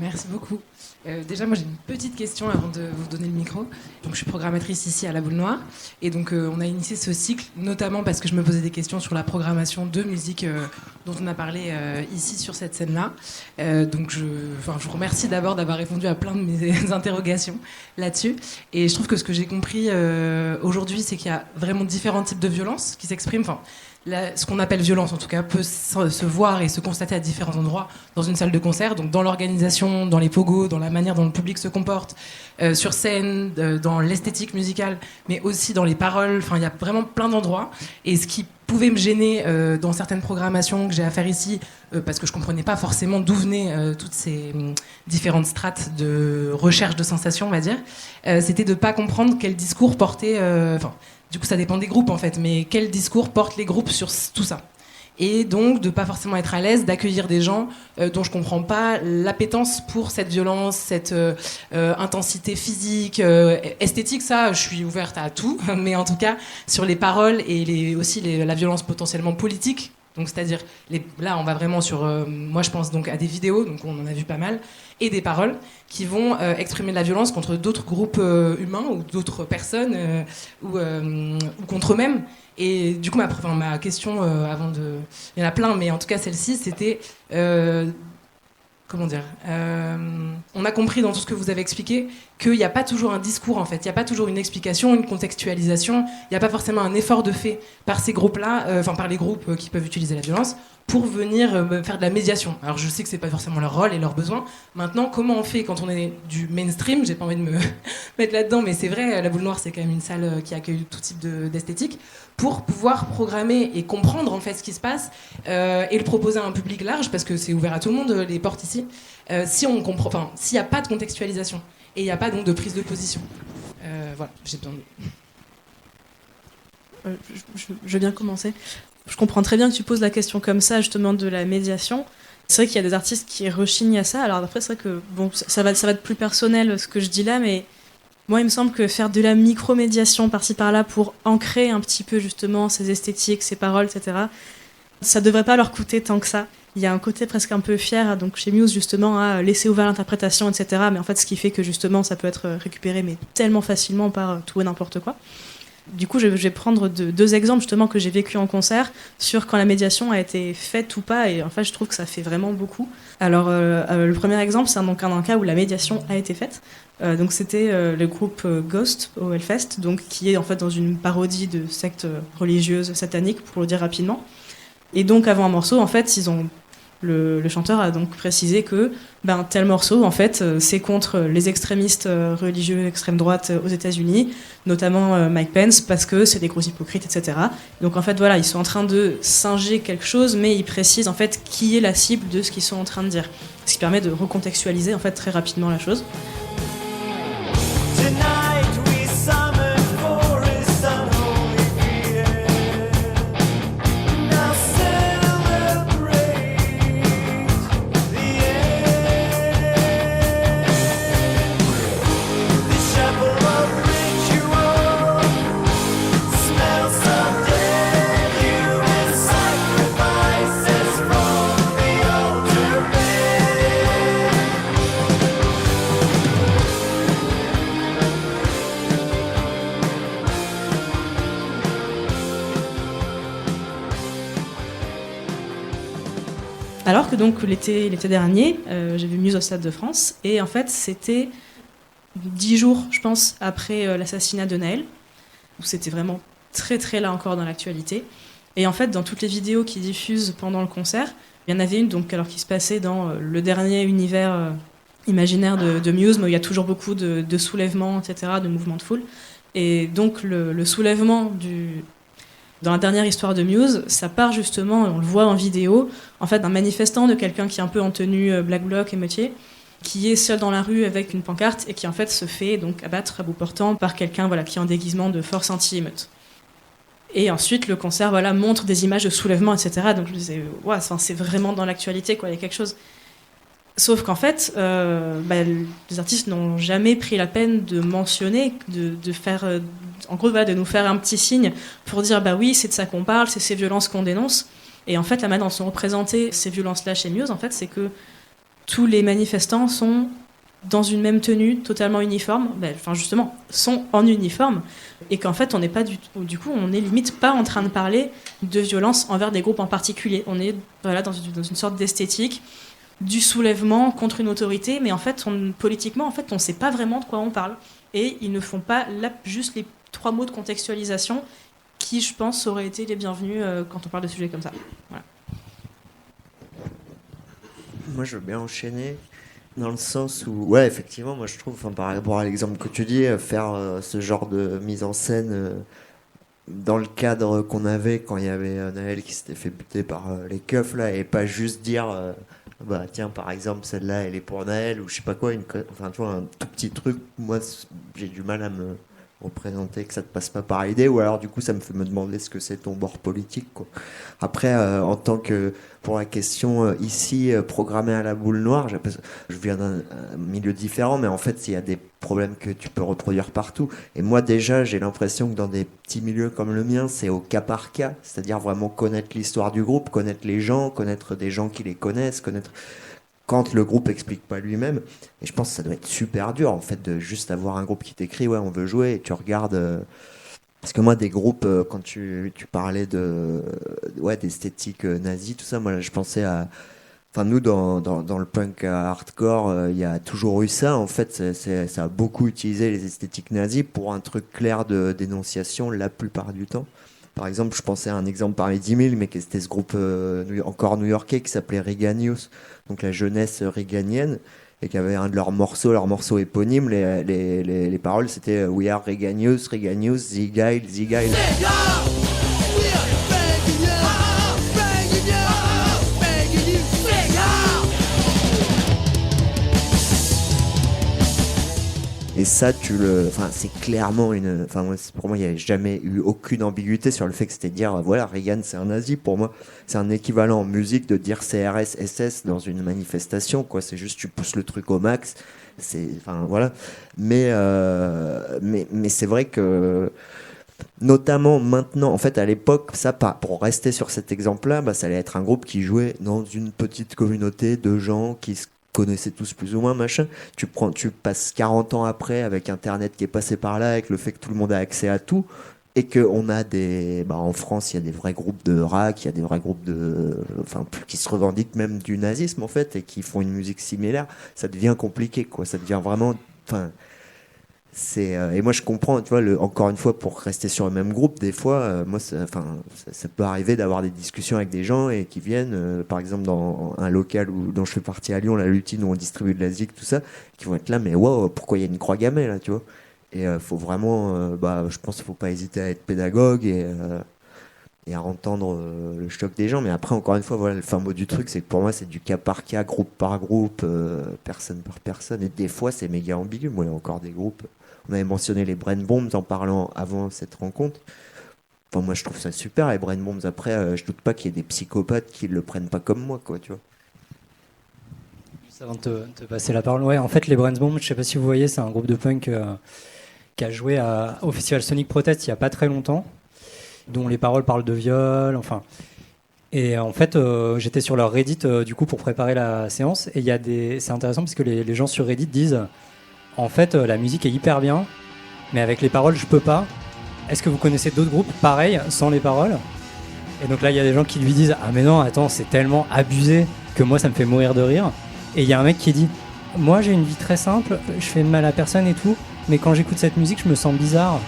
Merci beaucoup. Déjà, moi j'ai une petite question avant de vous donner le micro. Donc, je suis programmatrice ici à la Boule Noire. Et donc, on a initié ce cycle, notamment parce que je me posais des questions sur la programmation de musique dont on a parlé ici sur cette scène-là. Donc, je vous remercie d'abord d'avoir répondu à plein de mes interrogations là-dessus. Et je trouve que ce que j'ai compris aujourd'hui, c'est qu'il y a vraiment différents types de violences qui s'expriment. Enfin, ce qu'on appelle violence, en tout cas, peut se voir et se constater à différents endroits dans une salle de concert, donc dans l'organisation, dans les pogos, dans la manière dont le public se comporte, sur scène, dans l'esthétique musicale, mais aussi dans les paroles. Enfin, il y a vraiment plein d'endroits. Et ce qui pouvait me gêner dans certaines programmations que j'ai à faire ici, parce que je comprenais pas forcément d'où venaient toutes ces différentes strates de recherche de sensations, on va dire, c'était de pas comprendre quel discours portait... du coup, ça dépend des groupes, en fait, mais quel discours portent les groupes sur tout ça? Et donc, de pas forcément être à l'aise d'accueillir des gens dont je comprends pas l'appétence pour cette violence, cette intensité physique, esthétique, ça, je suis ouverte à tout, mais en tout cas, sur les paroles et aussi la violence potentiellement politique. Donc, c'est-à-dire, là, on va vraiment sur, moi je pense donc à des vidéos, donc on en a vu pas mal, et des paroles qui vont exprimer de la violence contre d'autres groupes humains ou d'autres personnes ou contre eux-mêmes. Et du coup, ma question, avant de... Il y en a plein, mais en tout cas celle-ci, c'était... comment dire, on a compris dans tout ce que vous avez expliqué qu'il n'y a pas toujours un discours, en fait. Il n'y a pas toujours une explication, une contextualisation. Il n'y a pas forcément un effort de fait par ces groupes-là, par les groupes qui peuvent utiliser la violence, pour venir faire de la médiation. Alors je sais que c'est pas forcément leur rôle et leurs besoins. Maintenant, comment on fait quand on est du mainstream? J'ai pas envie de me mettre là-dedans, mais c'est vrai, la Boule Noire, c'est quand même une salle qui accueille tout type d'esthétique, pour pouvoir programmer et comprendre en fait ce qui se passe et le proposer à un public large, parce que c'est ouvert à tout le monde, les portes ici, si on comprend, enfin, s'il n'y a pas de contextualisation et il n'y a pas donc de prise de position. Voilà, j'ai besoin de... Je veux bien commencer. Je comprends très bien que tu poses la question comme ça, justement, de la médiation. C'est vrai qu'il y a des artistes qui rechignent à ça. Alors après, c'est vrai que bon, ça va être plus personnel ce que je dis là, mais moi, il me semble que faire de la micro-médiation par-ci par-là pour ancrer un petit peu justement ces esthétiques, ces paroles, etc., ça devrait pas leur coûter tant que ça. Il y a un côté presque un peu fier, donc chez Muse justement, à laisser ouvert l'interprétation, etc. Mais en fait, ce qui fait que justement, ça peut être récupéré, mais tellement facilement par tout et n'importe quoi. Du coup, je vais prendre deux exemples justement que j'ai vécu en concert sur quand la médiation a été faite ou pas, et en fait, je trouve que ça fait vraiment beaucoup. Alors, le premier exemple, c'est donc un cas où la médiation a été faite. Donc, c'était le groupe Ghost au Hellfest, donc qui est en fait dans une parodie de secte religieuse satanique, pour le dire rapidement. Et donc, avant un morceau, en fait, le chanteur a donc précisé que tel morceau, en fait, c'est contre les extrémistes religieux extrême droite aux États-Unis, notamment Mike Pence, parce que c'est des gros hypocrites, etc. Donc en fait, voilà, ils sont en train de singer quelque chose, mais ils précisent en fait qui est la cible de ce qu'ils sont en train de dire, ce qui permet de recontextualiser en fait très rapidement la chose. Alors que donc l'été dernier, j'ai vu Muse au Stade de France, et en fait c'était 10 jours, je pense, après l'assassinat de Naël, où c'était vraiment très très là encore dans l'actualité. Et en fait, dans toutes les vidéos qui diffusent pendant le concert, il y en avait une donc, alors, qui se passait dans le dernier univers imaginaire de Muse, mais où il y a toujours beaucoup de soulèvements, etc., de mouvements de foule. Et donc le soulèvement dans la dernière histoire de Muse, ça part justement, on le voit en vidéo, en fait, d'un manifestant, de quelqu'un qui est un peu en tenue Black Bloc et métier, qui est seul dans la rue avec une pancarte et qui en fait se fait donc abattre à bout portant par quelqu'un qui est en déguisement de force anti-émeute. Et ensuite, le concert montre des images de soulèvement, etc. Donc je me disais, c'est vraiment dans l'actualité, quoi, il y a quelque chose. Sauf qu'en fait, les artistes n'ont jamais pris la peine de mentionner, de faire, en gros, de nous faire un petit signe pour dire, oui, c'est de ça qu'on parle, c'est ces violences qu'on dénonce. Et en fait, la manière dont sont représentées ces violences-là chez Muse, en fait, c'est que tous les manifestants sont dans une même tenue totalement uniforme, justement, sont en uniforme, et qu'en fait, on n'est pas du coup, on n'est limite pas en train de parler de violence envers des groupes en particulier. On est dans une sorte d'esthétique du soulèvement contre une autorité, mais en fait, politiquement, en fait, on ne sait pas vraiment de quoi on parle. Et ils ne font pas juste les 3 mots de contextualisation qui, je pense, auraient été les bienvenus quand on parle de sujets comme ça. Voilà. Moi, je veux bien enchaîner dans le sens où, ouais, effectivement, moi, je trouve, par rapport à l'exemple que tu dis, faire ce genre de mise en scène dans le cadre qu'on avait quand il y avait Naël qui s'était fait buter par les keufs, là, et pas juste dire, bah, tiens, par exemple, celle-là, elle est pour Naël, ou je sais pas quoi, enfin, tu vois, un tout petit truc. Moi, j'ai du mal à me représenter que ça te passe pas par l'idée, ou alors du coup ça me fait me demander ce que c'est ton bord politique, quoi. Après, en tant que pour la question ici programmée à la boule noire, je viens d'un milieu différent, mais en fait il y a des problèmes que tu peux reproduire partout, et moi déjà j'ai l'impression que dans des petits milieux comme le mien, c'est au cas par cas, c'est-à-dire vraiment connaître l'histoire du groupe, connaître les gens, connaître des gens qui les connaissent, connaître quand le groupe explique pas lui-même. Et je pense que ça doit être super dur, en fait, de juste avoir un groupe qui t'écrit, ouais, on veut jouer, et tu regardes. Parce que moi, des groupes, quand tu parlais ouais, d'esthétique nazie, tout ça, moi, je pensais à. Enfin, nous, dans le punk hardcore, il y a toujours eu ça. En fait, ça a beaucoup utilisé les esthétiques nazies pour un truc clair de dénonciation la plupart du temps. Par exemple, je pensais à un exemple parmi 10 000, mais c'était ce groupe encore new-yorkais qui s'appelait Reaganius, donc la jeunesse réganienne, et qui avait un de leurs morceaux éponymes, les paroles c'était We are Reaganius, Reaganius, Zigail, Zigail. Et ça, enfin, c'est clairement enfin, pour moi, il n'y a jamais eu aucune ambiguïté sur le fait que c'était dire, voilà, Reagan, c'est un nazi. Pour moi, c'est un équivalent en musique de dire CRS, SS dans une manifestation, quoi. C'est juste, tu pousses le truc au max. Enfin, voilà. Mais c'est vrai que, notamment maintenant, en fait, à l'époque, pour rester sur cet exemple-là, bah, ça allait être un groupe qui jouait dans une petite communauté de gens qui se connaissaient tous plus ou moins, machin. Tu passes 40 ans après avec Internet qui est passé par là, avec le fait que tout le monde a accès à tout, et qu'on a en France, il y a des vrais groupes de rack, il y a des vrais groupes qui se revendiquent même du nazisme, en fait, et qui font une musique similaire. Ça devient compliqué, quoi. Ça devient vraiment, et moi je comprends, tu vois, encore une fois, pour rester sur le même groupe, des fois, moi, ça peut arriver d'avoir des discussions avec des gens et qui viennent, par exemple, dans un local dont je fais partie à Lyon, la Lutine, où on distribue de la zik, tout ça, qui vont être là, mais wow, pourquoi il y a une croix gammée là, tu vois? Et faut vraiment, je pense qu'il faut pas hésiter à être pédagogue et à entendre le choc des gens. Mais après, encore une fois, voilà, le fin mot du truc, c'est que pour moi, c'est du cas par cas, groupe par groupe, personne par personne. Et des fois, c'est méga ambigu. Moi, il y a encore des groupes. On avait mentionné les Brain Bombs en parlant avant cette rencontre. Enfin, moi, je trouve ça super, les Brain Bombs. Après, je doute pas qu'il y ait des psychopathes qui le prennent pas comme moi, quoi, tu vois. Juste avant de te passer la parole, ouais, en fait, les Brain Bombs, je sais pas si vous voyez, c'est un groupe de punk qui a joué au Festival Sonic Protest il y a pas très longtemps, dont les paroles parlent de viol, enfin. Et en fait, j'étais sur leur Reddit du coup pour préparer la séance, et c'est intéressant parce que les gens sur Reddit disent, en fait, la musique est hyper bien, mais avec les paroles, je peux pas. Est-ce que vous connaissez d'autres groupes pareils sans les paroles? Et donc là, il y a des gens qui lui disent, ah mais non, attends, c'est tellement abusé que moi, ça me fait mourir de rire. Et il y a un mec qui dit, moi, j'ai une vie très simple, je fais de mal à personne et tout, mais quand j'écoute cette musique, je me sens bizarre.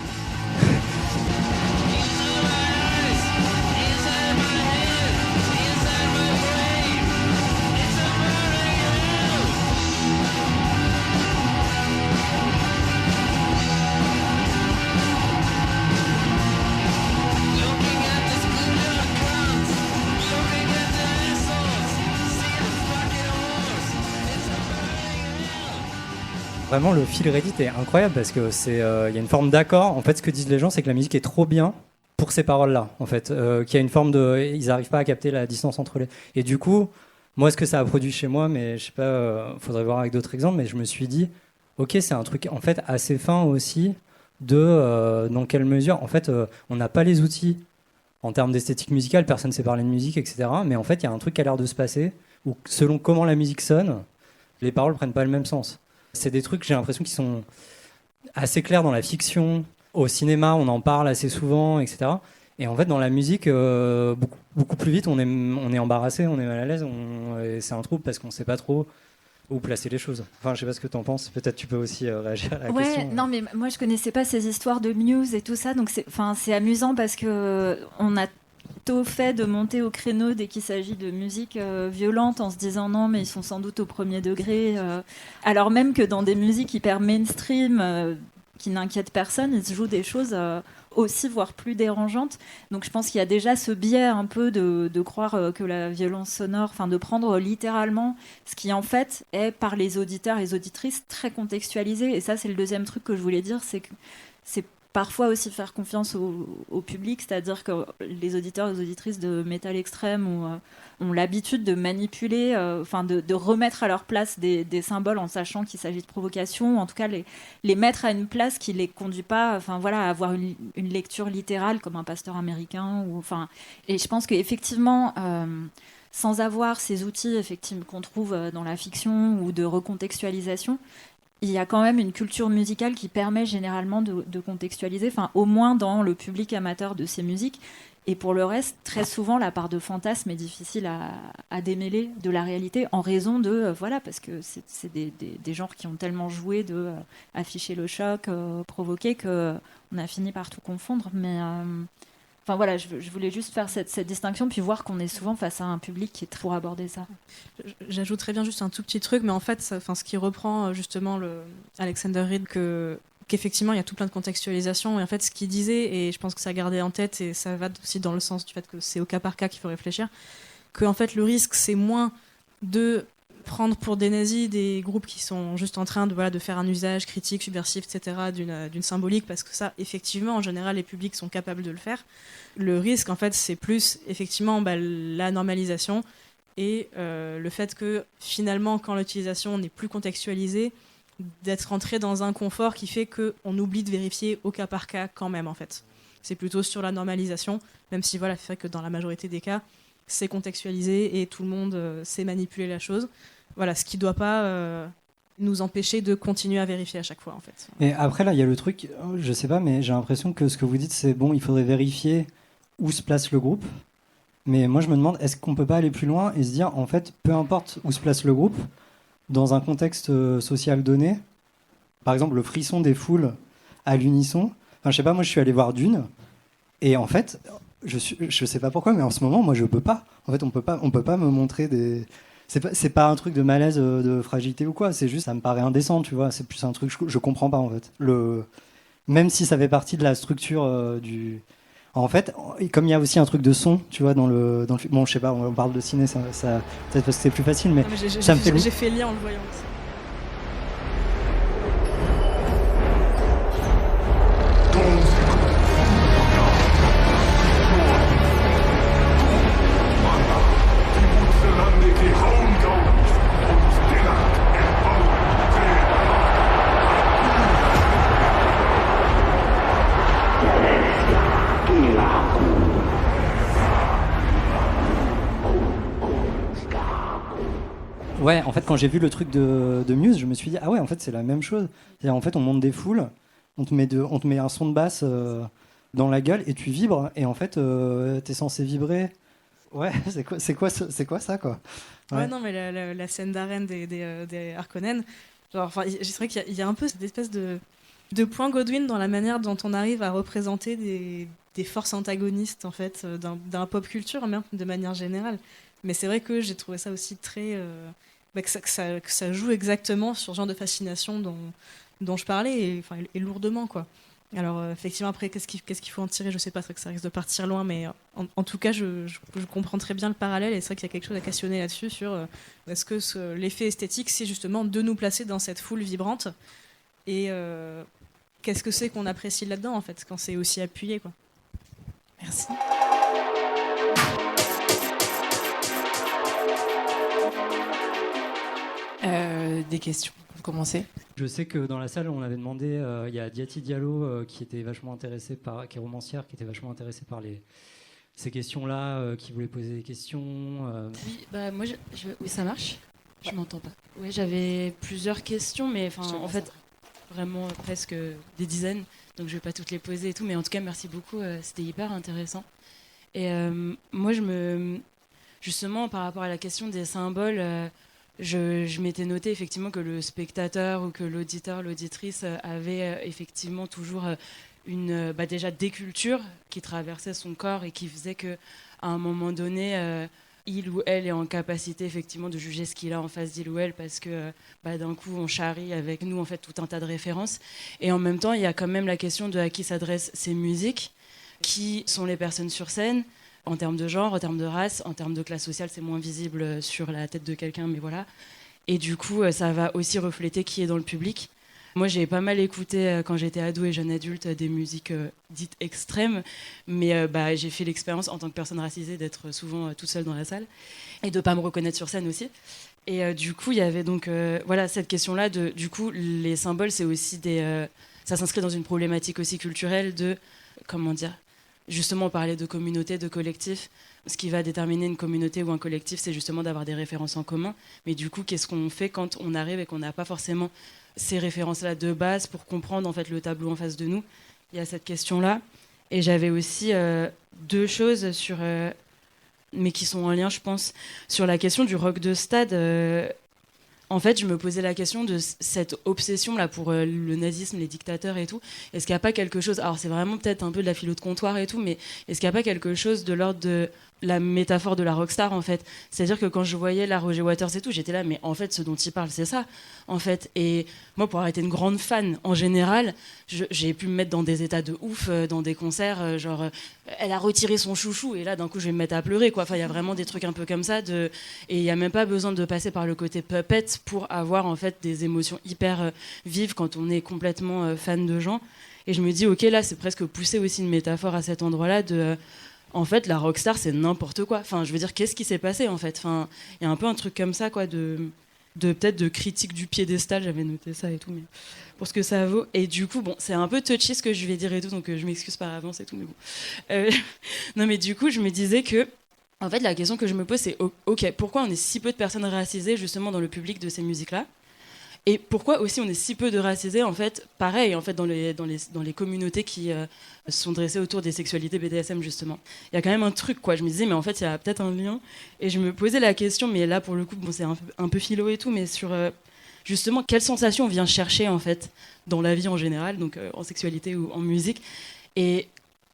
Vraiment, le fil Reddit est incroyable parce que y a une forme d'accord. En fait, ce que disent les gens, c'est que la musique est trop bien pour ces paroles-là. En fait, qu'il y a une forme ils n'arrivent pas à capter la distance entre les. Et du coup, moi, ce que ça a produit chez moi, mais je sais pas, faudrait voir avec d'autres exemples. Mais je me suis dit, ok, c'est un truc en fait assez fin aussi dans quelle mesure, en fait, on n'a pas les outils en termes d'esthétique musicale. Personne ne sait parler de musique, etc. Mais en fait, il y a un truc qui a l'air de se passer où, selon comment la musique sonne, les paroles prennent pas le même sens. C'est des trucs, j'ai l'impression, qui sont assez clairs dans la fiction. Au cinéma, on en parle assez souvent, etc. Et en fait, dans la musique, beaucoup plus vite, on est embarrassé, on est mal à l'aise, et c'est un trouble parce qu'on sait pas trop où placer les choses. Enfin, je sais pas ce que tu en penses. Peut-être tu peux aussi réagir à la question. Non, mais moi je connaissais pas ces histoires de Muse et tout ça, donc c'est amusant parce que on a tôt fait de monter au créneau dès qu'il s'agit de musique violente en se disant non, mais ils sont sans doute au premier degré, alors même que dans des musiques hyper mainstream qui n'inquiètent personne, ils se jouent des choses aussi, voire plus dérangeantes. Donc je pense qu'il y a déjà ce biais un peu de croire que la violence sonore, enfin de prendre littéralement ce qui en fait est par les auditeurs et les auditrices très contextualisé. Et ça, c'est le deuxième truc que je voulais dire, c'est que c'est parfois aussi faire confiance au public, c'est-à-dire que les auditeurs et les auditrices de métal extrême ont l'habitude de manipuler, de remettre à leur place des symboles en sachant qu'il s'agit de provocation, ou en tout cas les mettre à une place qui les conduit pas, à avoir une lecture littérale comme un pasteur américain. Et je pense qu'effectivement, sans avoir ces outils effectivement qu'on trouve dans la fiction ou de recontextualisation, il y a quand même une culture musicale qui permet généralement de contextualiser, au moins dans le public amateur de ces musiques. Et pour le reste, très souvent, la part de fantasme est difficile à démêler de la réalité en raison de... parce que c'est des genres qui ont tellement joué de afficher le choc, provoquer, qu'on a fini par tout confondre. Mais... je voulais juste faire cette distinction, puis voir qu'on est souvent face à un public qui est très pour aborder ça. J'ajouterais bien juste un tout petit truc, mais en fait, ce qui reprend justement Alexander Reed, qu'effectivement, il y a tout plein de contextualisation. Et en fait, ce qu'il disait, et je pense que ça a gardé en tête, et ça va aussi dans le sens du fait que c'est au cas par cas qu'il faut réfléchir, que en fait, le risque, c'est moins de prendre pour des nazis des groupes qui sont juste en train de faire un usage critique, subversif, etc., d'une symbolique, parce que ça, effectivement, en général, les publics sont capables de le faire. Le risque, en fait, c'est plus, effectivement, la normalisation et le fait que, finalement, quand l'utilisation n'est plus contextualisée, d'être entré dans un confort qui fait qu'on oublie de vérifier au cas par cas quand même, en fait. C'est plutôt sur la normalisation, même si, c'est vrai que dans la majorité des cas, c'est contextualisé et tout le monde sait manipuler la chose. Ce qui ne doit pas nous empêcher de continuer à vérifier à chaque fois, en fait. Et après, là, il y a le truc, je sais pas, mais j'ai l'impression que ce que vous dites, c'est bon, il faudrait vérifier où se place le groupe. Mais moi, je me demande, est-ce qu'on peut pas aller plus loin et se dire, en fait, peu importe où se place le groupe, dans un contexte social donné, par exemple, le frisson des foules à l'unisson. Enfin, je sais pas, moi, je suis allé voir Dune, et en fait, je sais pas pourquoi, mais en ce moment, moi, je peux pas. En fait, on peut pas me montrer des... C'est pas un truc de malaise, de fragilité ou quoi, c'est juste, ça me paraît indécent, tu vois, c'est plus un truc, je comprends pas, en fait. Même si ça fait partie de la structure du... En fait, comme il y a aussi un truc de son, tu vois, dans le film. Bon, je sais pas, on parle de ciné, ça peut-être parce que c'est plus facile, mais, ça me fait... J'ai fait lien en le voyant aussi. Ouais, en fait, quand j'ai vu le truc de Muse, je me suis dit, ah ouais, en fait, c'est la même chose. C'est-à-dire, en fait, on monte des foules, on te met un son de basse dans la gueule et tu vibres, et en fait, t'es censé vibrer. Ouais, c'est quoi ça, quoi. Ouais, non, mais la scène d'arène des Harkonnen, c'est vrai qu'il y a un peu cette espèce de point Godwin dans la manière dont on arrive à représenter des forces antagonistes, en fait, d'un pop culture, même, de manière générale. Mais c'est vrai que j'ai trouvé ça aussi très... que ça joue exactement sur ce genre de fascination dont je parlais, et lourdement, quoi. Alors, effectivement, après, qu'est-ce qu'il faut en tirer? Je sais pas, c'est vrai que ça risque de partir loin, mais en tout cas, je comprends très bien le parallèle, et c'est vrai qu'il y a quelque chose à questionner là-dessus, sur est-ce que l'effet esthétique, c'est justement de nous placer dans cette foule vibrante, et qu'est-ce que c'est qu'on apprécie là-dedans, en fait, quand c'est aussi appuyé, quoi. Merci. Des questions pour commencer. Je sais que dans la salle, on avait demandé, il y a Diati Diallo qui était vachement intéressée qui est romancière, qui était vachement intéressée par ces questions-là, qui voulait poser des questions. Oui, moi, oui, ça marche. Je m'entends pas. Oui, j'avais plusieurs questions, mais en fait, vraiment presque des dizaines, donc je vais pas toutes les poser et tout, mais en tout cas, merci beaucoup, c'était hyper intéressant. Et moi, justement, par rapport à la question des symboles, je m'étais noté effectivement que le spectateur ou que l'auditeur, l'auditrice avait effectivement toujours déjà des cultures qui traversaient son corps et qui faisaient que à un moment donné, il ou elle est en capacité effectivement de juger ce qu'il a en face d'il ou elle parce que d'un coup on charrie avec nous en fait tout un tas de références. Et en même temps, il y a quand même la question de à qui s'adressent ces musiques, qui sont les personnes sur scène, en termes de genre, en termes de race, en termes de classe sociale, c'est moins visible sur la tête de quelqu'un, mais voilà. Et du coup, ça va aussi refléter qui est dans le public. Moi, j'ai pas mal écouté, quand j'étais ado et jeune adulte, des musiques dites extrêmes, mais j'ai fait l'expérience, en tant que personne racisée, d'être souvent toute seule dans la salle, et de pas me reconnaître sur scène aussi. Et du coup, il y avait donc cette question-là de, du coup, les symboles, c'est aussi ça s'inscrit dans une problématique aussi culturelle de, comment dire, justement, on parlait de communauté, de collectif. Ce qui va déterminer une communauté ou un collectif, c'est justement d'avoir des références en commun. Mais du coup, qu'est-ce qu'on fait quand on arrive et qu'on n'a pas forcément ces références-là de base pour comprendre en fait le tableau en face de nous? Il y a cette question-là. Et j'avais aussi deux choses mais qui sont en lien, je pense, sur la question du rock de stade. En fait, je me posais la question de cette obsession-là pour le nazisme, les dictateurs et tout. Est-ce qu'il n'y a pas quelque chose... Alors, c'est vraiment peut-être un peu de la philo de comptoir et tout, mais est-ce qu'il n'y a pas quelque chose de l'ordre de la métaphore de la rockstar, en fait? C'est-à-dire que quand je voyais la Roger Waters et tout, j'étais là, mais en fait, ce dont il parle, c'est ça, en fait. Et moi, pour avoir été une grande fan, en général, j'ai pu me mettre dans des états de ouf, dans des concerts, elle a retiré son chouchou, et là, d'un coup, je vais me mettre à pleurer, quoi. Enfin, il y a vraiment des trucs un peu comme ça, et il n'y a même pas besoin de passer par le côté puppet pour avoir, en fait, des émotions hyper vives quand on est complètement fan de gens. Et je me dis, ok, là, c'est presque pousser aussi une métaphore à cet endroit-là en fait, la rockstar, c'est n'importe quoi. Enfin, je veux dire, qu'est-ce qui s'est passé, en fait? Enfin, il y a un peu un truc comme ça, quoi, peut-être de critique du piédestal, j'avais noté ça et tout, mais pour ce que ça vaut. Et du coup, bon, c'est un peu touchy ce que je vais dire et tout, donc je m'excuse par avance et tout, mais bon. Non, mais du coup, je me disais que, en fait, la question que je me pose, c'est, ok, pourquoi on est si peu de personnes racisées, justement, dans le public de ces musiques-là? Et pourquoi aussi on est si peu de racisés, en fait, pareil, en fait, dans les communautés qui sont dressées autour des sexualités BDSM, justement. Il y a quand même un truc, quoi. Je me disais, mais en fait, il y a peut-être un lien. Et je me posais la question, mais là, pour le coup, bon, c'est un peu philo et tout, mais sur, justement, quelles sensations on vient chercher, en fait, dans la vie en général, donc en sexualité ou en musique, et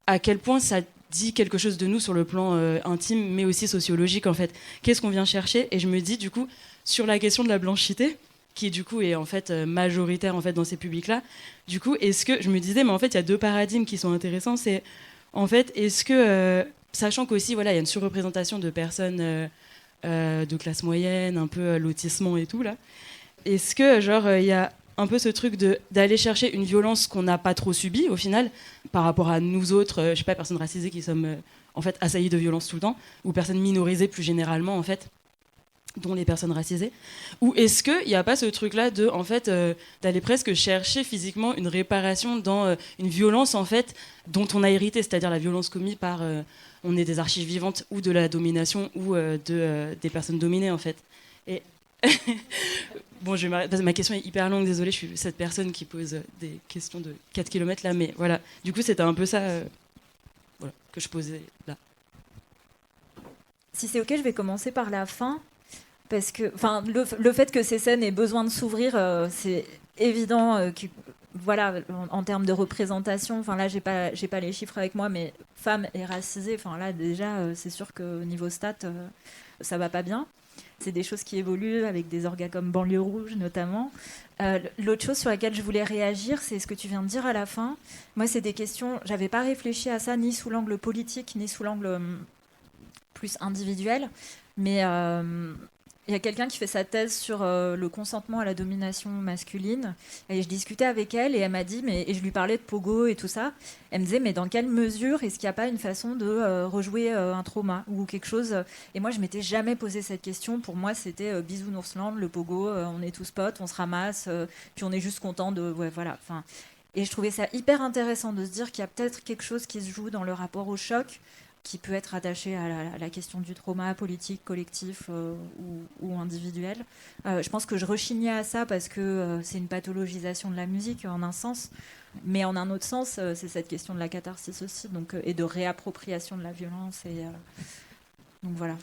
à quel point ça dit quelque chose de nous sur le plan intime, mais aussi sociologique, en fait. Qu'est-ce qu'on vient chercher? Et je me dis, du coup, sur la question de la blanchité, qui du coup est en fait majoritaire en fait dans ces publics-là. Du coup, est-ce que je me disais, mais en fait, il y a deux paradigmes qui sont intéressants. C'est en fait, est-ce que sachant qu'aussi voilà, il y a une surreprésentation de personnes de classe moyenne, un peu lotissement et tout là. Est-ce que genre il y a un peu ce truc d'aller chercher une violence qu'on n'a pas trop subie au final par rapport à nous autres, je sais pas, personnes racisées qui sommes en fait assaillies de violence tout le temps, ou personnes minorisées plus généralement en fait, dont les personnes racisées, ou est-ce qu'il n'y a pas ce truc-là d'aller presque chercher physiquement une réparation dans une violence en fait dont on a hérité, c'est-à-dire la violence commise par on est des archives vivantes ou de la domination ou des personnes dominées en fait. Et bon, ma question est hyper longue, désolée, je suis cette personne qui pose des questions de 4 km là, mais voilà. Du coup, c'était un peu ça voilà, que je posais là. Si c'est ok, je vais commencer par la fin. Parce que, le fait que ces scènes aient besoin de s'ouvrir, c'est évident que, voilà, en termes de représentation, là, j'ai pas les chiffres avec moi, mais femmes et racisées, là, déjà, c'est sûr qu'au niveau stat, ça va pas bien. C'est des choses qui évoluent avec des orgas comme Banlieue Rouge, notamment. L'autre chose sur laquelle je voulais réagir, c'est ce que tu viens de dire à la fin. Moi, c'est des questions, j'avais pas réfléchi à ça, ni sous l'angle politique, ni sous l'angle plus individuel, mais... il y a quelqu'un qui fait sa thèse sur le consentement à la domination masculine. Et je discutais avec elle et elle m'a dit, et je lui parlais de Pogo et tout ça. Elle me disait, mais dans quelle mesure est-ce qu'il n'y a pas une façon de rejouer un trauma ou quelque chose? Et moi, je m'étais jamais posé cette question. Pour moi, c'était Bisounours-land, le Pogo, on est tous potes, on se ramasse, puis on est juste content de... Ouais, voilà. Et je trouvais ça hyper intéressant de se dire qu'il y a peut-être quelque chose qui se joue dans le rapport au choc qui peut être attachée à la question du trauma politique, collectif ou individuel. Je pense que je rechignais à ça parce que c'est une pathologisation de la musique en un sens, mais en un autre sens, c'est cette question de la catharsis aussi, donc, et de réappropriation de la violence. Donc voilà.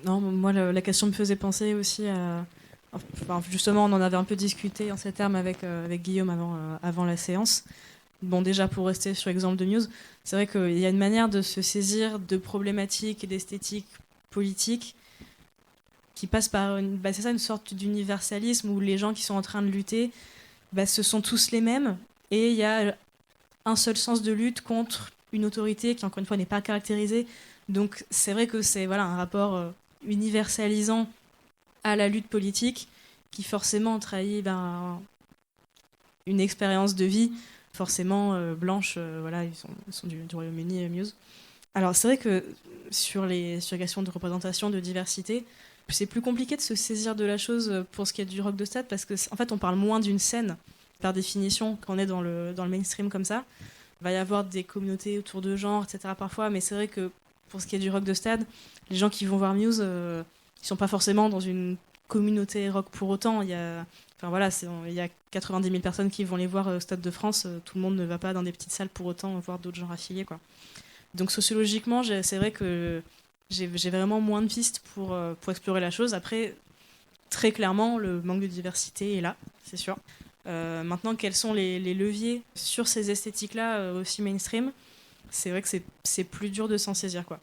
Non, moi, la question me faisait penser aussi à... Enfin, justement, on en avait un peu discuté en ces termes avec Guillaume avant la séance. Bon, déjà, pour rester sur l'exemple de Muse, c'est vrai qu'il y a une manière de se saisir de problématiques et d'esthétiques politiques qui passe par c'est ça, une sorte d'universalisme où les gens qui sont en train de lutter, ce sont tous les mêmes et il y a un seul sens de lutte contre une autorité qui, encore une fois, n'est pas caractérisée. Donc, c'est vrai que c'est un rapport universalisant à la lutte politique qui forcément trahit une expérience de vie forcément blanche. Ils sont du Royaume-Uni, Muse. Alors c'est vrai que sur les questions de représentation, de diversité, c'est plus compliqué de se saisir de la chose pour ce qui est du rock de stade parce que en fait on parle moins d'une scène par définition quand on est dans le mainstream comme ça. Il va y avoir des communautés autour de genre, etc. parfois, mais c'est vrai que pour ce qui est du rock de stade, les gens qui vont voir Muse, ils sont pas forcément dans une communauté rock pour autant. Il y a 90 000 personnes qui vont les voir au Stade de France. Tout le monde ne va pas dans des petites salles pour autant voir d'autres genres affiliés, quoi. Donc sociologiquement, c'est vrai que j'ai vraiment moins de pistes pour explorer la chose. Après, très clairement, le manque de diversité est là, c'est sûr. Maintenant, quels sont les leviers sur ces esthétiques-là aussi mainstream ? C'est vrai que c'est plus dur de s'en saisir, quoi.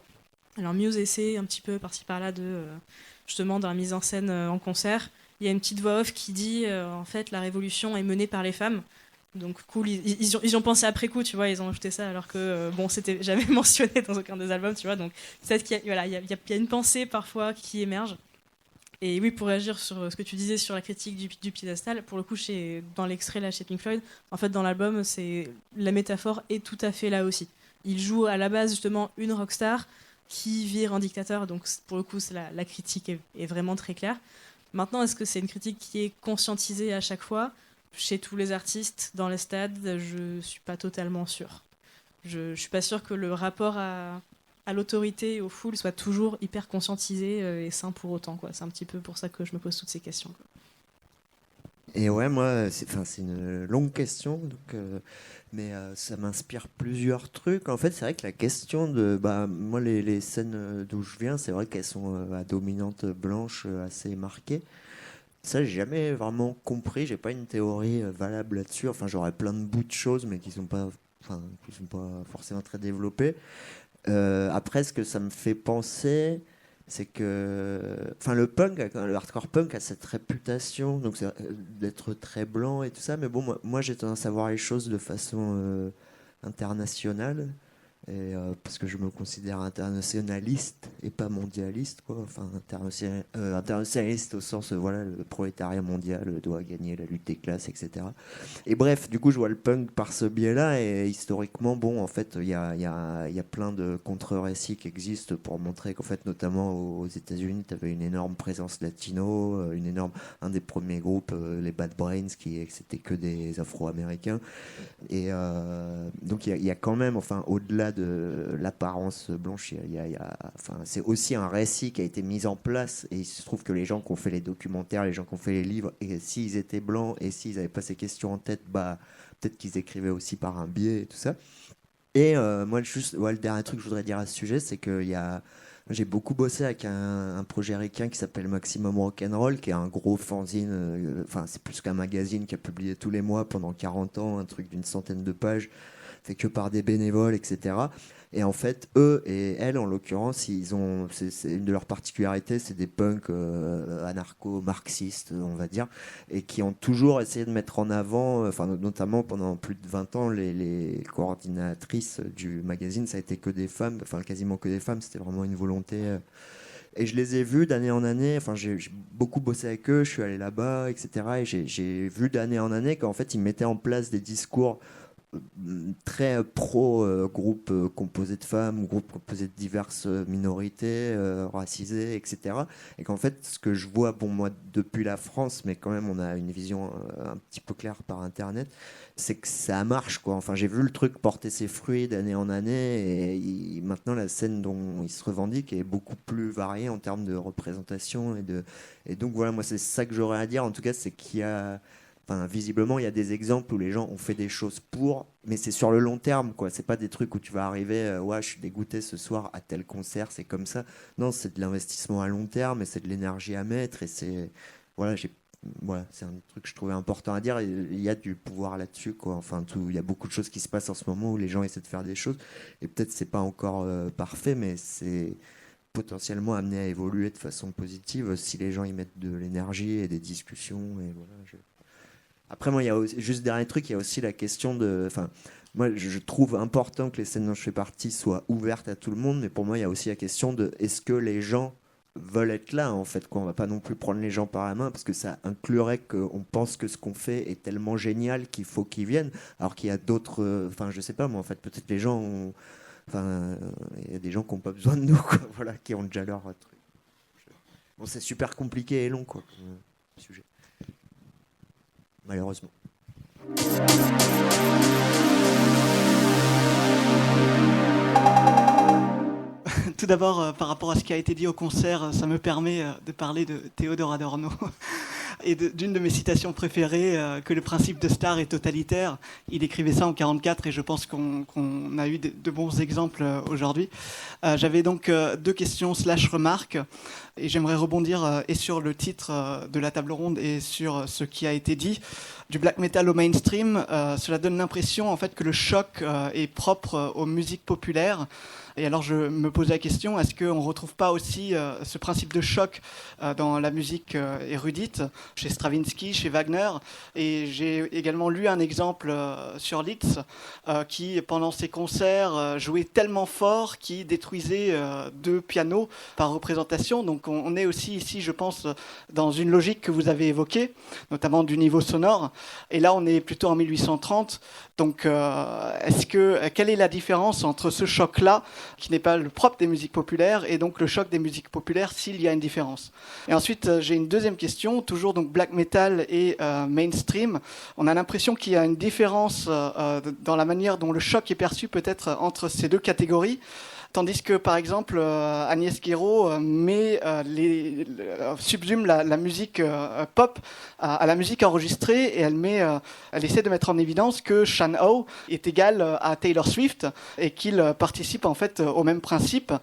Alors Muse essaie un petit peu par-ci par-là justement dans la mise en scène en concert. Il y a une petite voix off qui dit en fait la révolution est menée par les femmes. Donc cool, ils y ont pensé après coup, tu vois, ils ont ajouté ça alors que c'était jamais mentionné dans aucun des albums, tu vois. Donc peut-être qu'il y a une pensée parfois qui émerge. Et oui, pour réagir sur ce que tu disais sur la critique du piédestal, pour le coup, dans l'extrait là chez Pink Floyd, en fait dans l'album, la métaphore est tout à fait là aussi. Il joue à la base justement une rockstar qui vire un dictateur, donc pour le coup, la critique est vraiment très claire. Maintenant, est-ce que c'est une critique qui est conscientisée à chaque fois ? Chez tous les artistes, dans les stades, je suis pas totalement sûre. Je suis pas sûre que le rapport à l'autorité et aux foules soit toujours hyper conscientisé et sain pour autant, quoi. C'est un petit peu pour ça que je me pose toutes ces questions, quoi. Et ouais, moi, c'est une longue question, donc, mais ça m'inspire plusieurs trucs. En fait, c'est vrai que la question de, moi, les scènes d'où je viens, c'est vrai qu'elles sont à dominante blanche assez marquée. Ça, j'ai jamais vraiment compris. J'ai pas une théorie valable là-dessus. Enfin, j'aurais plein de bouts de choses, mais qui sont pas forcément très développés. Après, ce que ça me fait penser, c'est que, le hardcore punk a cette réputation, donc d'être très blanc et tout ça. Mais bon, moi j'ai tendance à voir les choses de façon internationale. Et, parce que je me considère internationaliste et pas mondialiste, quoi. Enfin, internationaliste au sens, le prolétariat mondial doit gagner la lutte des classes, etc. Et bref, du coup, je vois le punk par ce biais-là, et historiquement, en fait, il y a plein de contre-récits qui existent pour montrer qu'en fait, notamment aux États-Unis, tu avais une énorme présence latino, un des premiers groupes, les Bad Brains, c'était que des Afro-Américains. Et donc, il y a quand même, enfin, au-delà de l'apparence blanche, c'est aussi un récit qui a été mis en place, et il se trouve que les gens qui ont fait les documentaires, les gens qui ont fait les livres, et s'ils étaient blancs et s'ils n'avaient pas ces questions en tête, peut-être qu'ils écrivaient aussi par un biais et tout ça. Et moi, le dernier truc que je voudrais dire à ce sujet, c'est que j'ai beaucoup bossé avec un projet ricain qui s'appelle Maximum Rock'n'Roll, qui est un gros fanzine, c'est plus qu'un magazine, qui a publié tous les mois pendant 40 ans, un truc d'une centaine de pages, fait que par des bénévoles, etc. Et en fait, eux et elles, en l'occurrence, c'est une de leurs particularités, c'est des punks anarcho-marxistes, on va dire, et qui ont toujours essayé de mettre en avant, notamment pendant plus de 20 ans, les coordinatrices du magazine, ça a été que des femmes, quasiment que des femmes, c'était vraiment une volonté. Et je les ai vus d'année en année, j'ai beaucoup bossé avec eux, je suis allé là-bas, etc. Et j'ai vu d'année en année qu'en fait, ils mettaient en place des discours très pro groupe composé de femmes ou groupe composé de diverses minorités racisées, etc. Et qu'en fait, ce que je vois, bon, moi, depuis la France, mais quand même, on a une vision un petit peu claire par Internet, c'est que ça marche, quoi. Enfin, j'ai vu le truc porter ses fruits d'année en année, et maintenant, la scène dont il se revendique est beaucoup plus variée en termes de représentation. Et donc, voilà, moi, c'est ça que j'aurais à dire. En tout cas, c'est qu'il y a... Enfin, visiblement, il y a des exemples où les gens ont fait des choses pour, mais c'est sur le long terme, quoi. C'est pas des trucs où tu vas arriver, ouais, je suis dégoûté ce soir à tel concert, c'est comme ça. Non, c'est de l'investissement à long terme et c'est de l'énergie à mettre. Et c'est, voilà, voilà, c'est un truc que je trouvais important à dire. Et il y a du pouvoir là-dessus, quoi. Enfin, il y a beaucoup de choses qui se passent en ce moment où les gens essaient de faire des choses. Et peut-être c'est pas encore parfait, mais c'est potentiellement amené à évoluer de façon positive si les gens y mettent de l'énergie et des discussions. Et voilà, après, moi, il y a aussi, juste dernier truc, il y a aussi la question de... Enfin, moi, je trouve important que les scènes dont je fais partie soient ouvertes à tout le monde, mais pour moi, il y a aussi la question de est-ce que les gens veulent être là, en fait, quoi. On va pas non plus prendre les gens par la main, parce que ça inclurait qu'on pense que ce qu'on fait est tellement génial qu'il faut qu'ils viennent, alors qu'il y a d'autres... Enfin, je sais pas, moi, en fait, peut-être les gens ont... Enfin, il y a des gens qui n'ont pas besoin de nous, quoi, voilà, qui ont déjà leur truc. Bon, c'est super compliqué et long, quoi, comme sujet. Malheureusement. Tout d'abord, par rapport à ce qui a été dit au concert, ça me permet de parler de Théodore Adorno et d'une de mes citations préférées, que le principe de star est totalitaire. Il écrivait ça en 1944 et je pense qu'on a eu de bons exemples aujourd'hui. J'avais donc deux questions / remarques et j'aimerais rebondir et sur le titre de la table ronde et sur ce qui a été dit. Du black metal au mainstream, cela donne l'impression en fait que le choc est propre aux musiques populaires. Et alors je me pose la question, est-ce qu'on ne retrouve pas aussi ce principe de choc dans la musique érudite, chez Stravinsky, chez Wagner? Et j'ai également lu un exemple sur Liszt, qui pendant ses concerts jouait tellement fort qu'il détruisait 2 pianos par représentation. Donc on est aussi ici, je pense, dans une logique que vous avez évoquée, notamment du niveau sonore. Et là on est plutôt en 1830. Donc quelle est la différence entre ce choc-là, qui n'est pas le propre des musiques populaires, et donc le choc des musiques populaires, s'il y a une différence? Et ensuite, j'ai une deuxième question, toujours donc black metal et mainstream. On a l'impression qu'il y a une différence dans la manière dont le choc est perçu peut-être entre ces deux catégories. Tandis que, par exemple, Agnès Guéraud subsume la musique pop à la musique enregistrée, et elle essaie de mettre en évidence que Sean Howe est égal à Taylor Swift et qu'il participe en fait au même principe.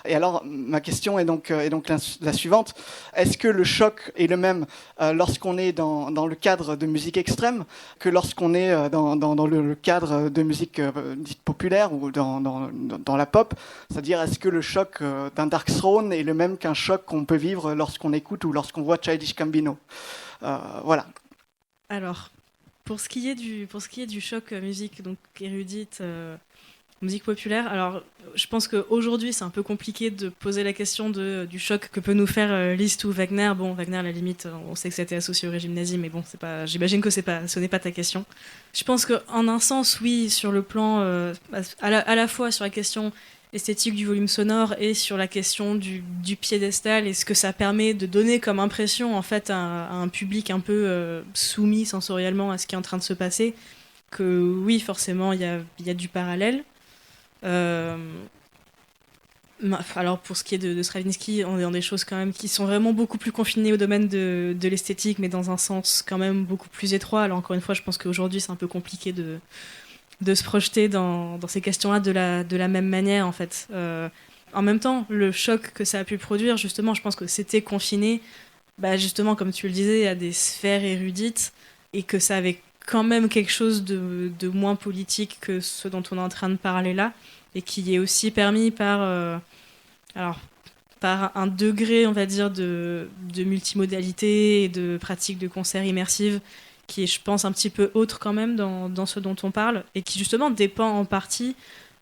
Et alors, ma question est donc la suivante. Est-ce que le choc est le même lorsqu'on est dans le cadre de musique extrême que lorsqu'on est dans le cadre de musique dite populaire ou dans la pop? C'est-à-dire, est-ce que le choc d'un Dark Throne est le même qu'un choc qu'on peut vivre lorsqu'on écoute ou lorsqu'on voit Childish Gambino? Voilà. Alors, pour ce qui est du choc musique donc érudite, musique populaire, alors je pense qu'aujourd'hui c'est un peu compliqué de poser la question du choc que peut nous faire Liszt ou Wagner. Bon, Wagner, à la limite, on sait que c'était associé au régime nazi, mais bon, j'imagine que ce n'est pas ta question. Je pense qu'en un sens, oui, sur le plan, à la fois sur la question esthétique du volume sonore et sur la question du piédestal et ce que ça permet de donner comme impression en fait à un public un peu soumis sensoriellement à ce qui est en train de se passer, que oui, forcément, il y a du parallèle. Alors pour ce qui est de Stravinsky, on est dans des choses quand même qui sont vraiment beaucoup plus confinées au domaine de l'esthétique, mais dans un sens quand même beaucoup plus étroit. Alors encore une fois, je pense qu'aujourd'hui c'est un peu compliqué de se projeter dans ces questions-là de la même manière en fait. En même temps, le choc que ça a pu produire, justement, je pense que c'était confiné, justement comme tu le disais, à des sphères érudites, et que ça avait quand même quelque chose de moins politique que ce dont on est en train de parler là, et qui est aussi permis par un degré, on va dire, de multimodalité et de pratique de concert immersive qui est, je pense, un petit peu autre quand même dans ce dont on parle, et qui justement dépend en partie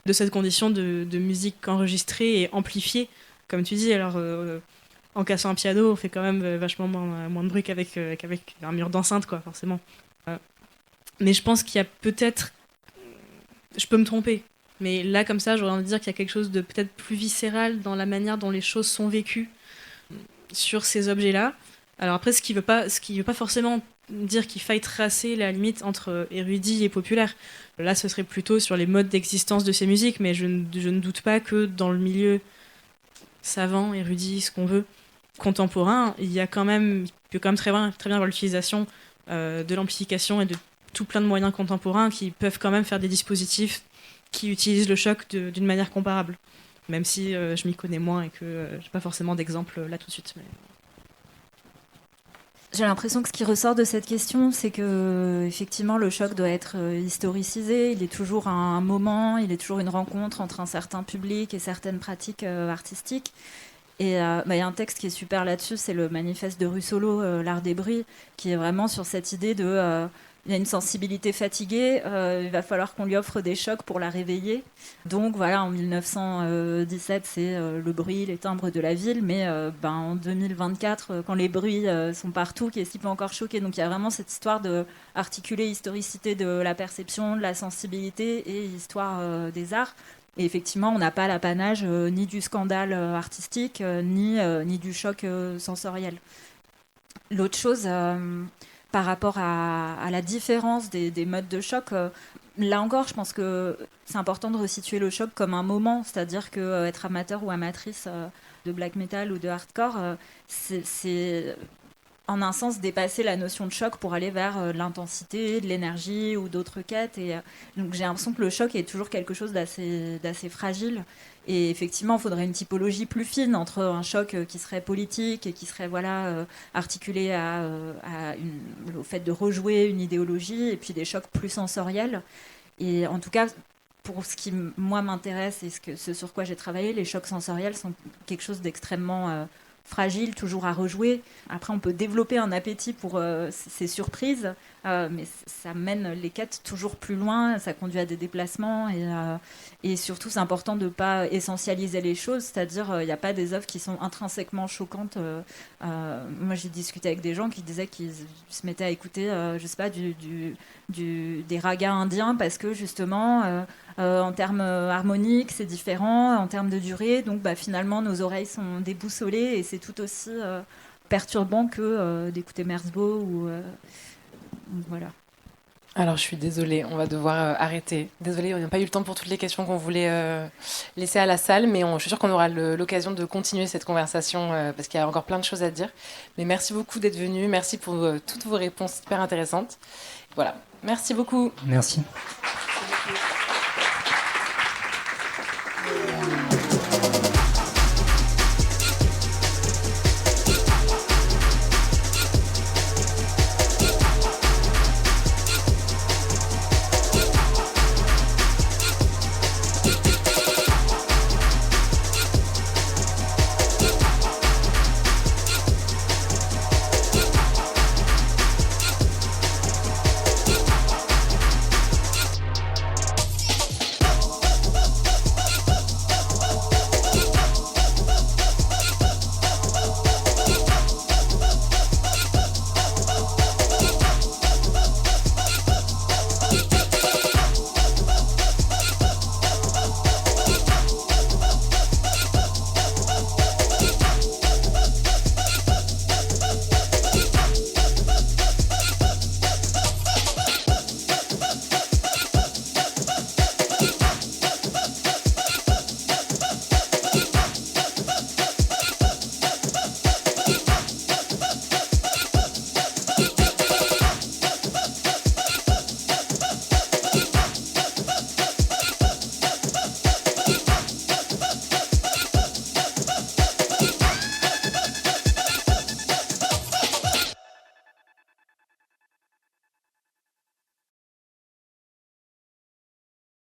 de cette condition de musique enregistrée et amplifiée, comme tu dis. Alors, en cassant un piano, on fait quand même vachement moins de bruit qu'avec un mur d'enceinte, quoi, forcément. Mais je pense qu'il y a peut-être Je peux me tromper, mais là, comme ça, j'aurais envie de dire qu'il y a quelque chose de peut-être plus viscéral dans la manière dont les choses sont vécues sur ces objets-là. Alors après, ce qui veut pas forcément dire qu'il faille tracer la limite entre érudit et populaire. Là, ce serait plutôt sur les modes d'existence de ces musiques, mais je ne doute pas que dans le milieu savant, érudit, ce qu'on veut, contemporain, il peut quand même très bien voir l'utilisation de l'amplification et de tout plein de moyens contemporains qui peuvent quand même faire des dispositifs qui utilisent le choc d'une manière comparable. Même si je m'y connais moins et que j'ai pas forcément d'exemple là tout de suite. Mais... J'ai l'impression que ce qui ressort de cette question, c'est que effectivement le choc doit être historicisé. Il est toujours un moment, il est toujours une rencontre entre un certain public et certaines pratiques artistiques. Et y a un texte qui est super là-dessus, c'est le manifeste de Russolo, L'art des bruits, qui est vraiment sur cette idée de... il y a une sensibilité fatiguée, il va falloir qu'on lui offre des chocs pour la réveiller. Donc voilà, en 1917, c'est le bruit, les timbres de la ville, mais en 2024, quand les bruits sont partout, qu'est-ce qui peut encore choquer? Donc il y a vraiment cette histoire d'articuler historicité de la perception, de la sensibilité et histoire des arts. Et effectivement, on n'a pas l'apanage ni du scandale artistique, ni du choc sensoriel. L'autre chose... par rapport à la différence des modes de choc, là encore, je pense que c'est important de resituer le choc comme un moment, c'est-à-dire que être amateur ou amatrice de black metal ou de hardcore, c'est en un sens dépasser la notion de choc pour aller vers l'intensité, de l'énergie ou d'autres quêtes. Et donc j'ai l'impression que le choc est toujours quelque chose d'assez fragile. Et effectivement, il faudrait une typologie plus fine entre un choc qui serait politique et qui serait articulé au fait de rejouer une idéologie, et puis des chocs plus sensoriels. Et en tout cas, pour ce qui, moi, m'intéresse et ce sur quoi j'ai travaillé, les chocs sensoriels sont quelque chose d'extrêmement fragile, toujours à rejouer. Après, on peut développer un appétit pour ces surprises, mais ça mène les quêtes toujours plus loin, ça conduit à des déplacements, et surtout, c'est important de ne pas essentialiser les choses, c'est-à-dire, il n'y a pas des œuvres qui sont intrinsèquement choquantes. Moi, j'ai discuté avec des gens qui disaient qu'ils se mettaient à écouter, je sais pas, des ragas indiens, parce que, justement... en termes harmoniques, c'est différent. En termes de durée, donc finalement, nos oreilles sont déboussolées et c'est tout aussi perturbant que d'écouter Merzbow voilà. Alors, je suis désolée, on va devoir arrêter. Désolée, on n'a pas eu le temps pour toutes les questions qu'on voulait laisser à la salle, mais je suis sûre qu'on aura l'occasion de continuer cette conversation parce qu'il y a encore plein de choses à dire. Mais merci beaucoup d'être venu, merci pour toutes vos réponses hyper intéressantes. Voilà, merci beaucoup. Merci.